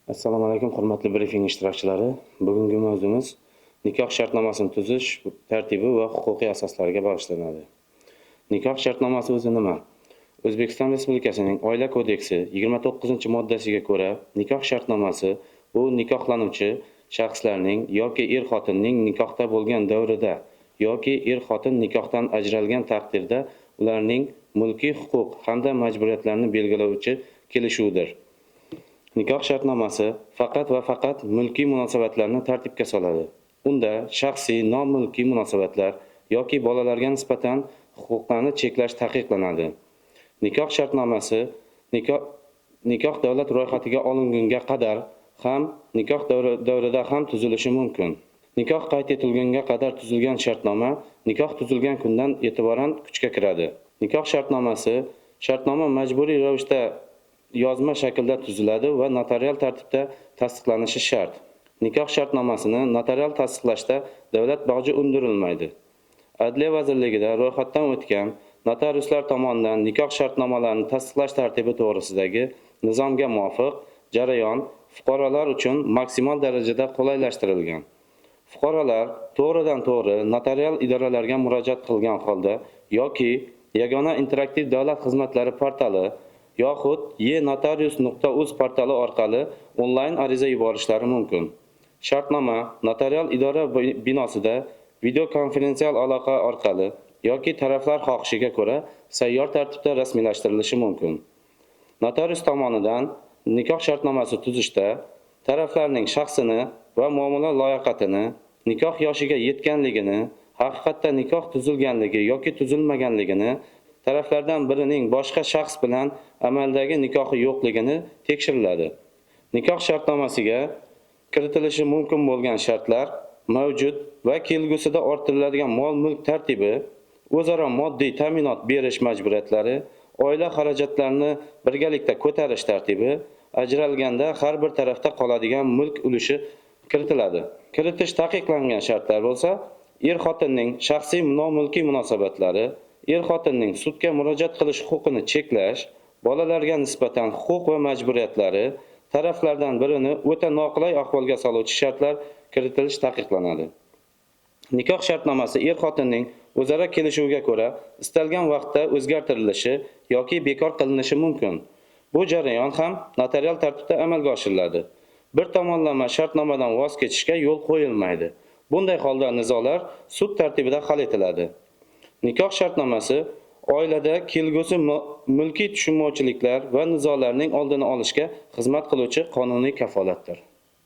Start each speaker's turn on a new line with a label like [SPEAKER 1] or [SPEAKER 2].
[SPEAKER 1] Assalomu alaykum, hurmatli brifing ishtirokchilari. Bugungi mavzumiz nikoh shartnomasini tuzish tartibi va huquqiy asoslariga bag'ishlanadi. Nikoh shartnomasi o'zi nima? O'zbekiston Respublikasining Oila kodeksi 29-moddasiga ko'ra, nikoh shartnomasi bu nikohlanuvchi shaxslarning yoki er-xotinning nikohda bo'lgan davrida yoki er-xotin nikohdan ajralgan taqdirda ularning mulkiy huquq hamda majburiyatlarini belgilovchi kelishuvdir. Nikoh shartnomasi faqat va faqat mulkiy munosabatlarni tartibga soladi. Unda shaxsiy non-mulkiy munosabatlar yoki bolalarga nisbatan huquqlarni cheklash taqiqlanadi. Nikoh shartnomasi nikoh davlat ro'yxatiga olingunga qadar ham nikoh davrida ham tuzilishi mumkin. Nikoh qayd etilgunga qadar tuzilgan shartnoma nikoh tuzilgan kundan e'tiboran kuchga kiradi. Nikoh shartnoma majburiy ravishda yozma shaklda tuziladi va notarial tartibda tasdiqlanishi shart. Nikoh shartnomasini notarial tasdiqlashda davlat boji undirilmaydi. Adliya vazirligida ro'yxatdan o'tgan notariuslar tomonidan nikoh shartnomalarini tasdiqlash tartibi to'g'risidagi nizomga muvofiq jarayon fuqarolar uchun maksimal darajada qulaylashtirilgan. Fuqarolar to'g'ridan-to'g'ri notarial idoralarga murojaat qilgan holda yoki yagona interaktiv davlat xizmatlari portali yoxud e-notarius.uz portali orqali onlayn ariza yuborishlari mumkin. Shartnoma notarial idora binosida videokonferensial aloqa orqali yoki taraflar xohishiga ko'ra sayyor tartibda rasmiylashtirilishi mumkin. Notarius tomonidan nikoh shartnomasi tuzishda taraflarning shaxsini va muomala layoqatini, nikoh yoshiga yetganligini, haqiqatda nikoh tuzilganligi yoki tuzilmaganligini, taraflardan birining boshqa shaxs bilan amaldagi nikohi yo'qligini tekshiriladi. Nikoh shartnomasiga kiritilishi mumkin bo'lgan shartlar mavjud va kelgusida orttiriladigan mol-mulk tartibi, o'zaro moddiy ta'minot berish majburiyatlari, oila xarajatlarini birgalikda ko'tarish tartibi, ajralganda har bir tarafda qoladigan mulk ulushi kiritiladi. Kiritish taqiqlangan shartlar bo'lsa, er-xotinning shaxsiy non-mulkiy munosabatlari, er-xotinning sudga murojaat qilish huquqini cheklash, bolalarga nisbatan huquq va majburiyatlari, taraflardan birini o'ta noqulay ahvolga soluvchi shartlar kiritilish taqiqlanadi. Nikoh shartnomasi er-xotinning o'zaro kelishuviga ko'ra istalgan vaqtda o'zgartirilishi yoki bekor qilinishi mumkin. Bu jarayon ham notarial tartibda amalga oshiriladi. Bir tomonlama shartnomadan voz kechishga yo'l qo'yilmaydi. Bunday holda nizolar sud tartibida hal etiladi. Nikoh shartnomasi oilada kelgusi mulkiy tushunmovchiliklar va nizolarning oldini olishga xizmat qiluvchi qonuniy kafolatdir.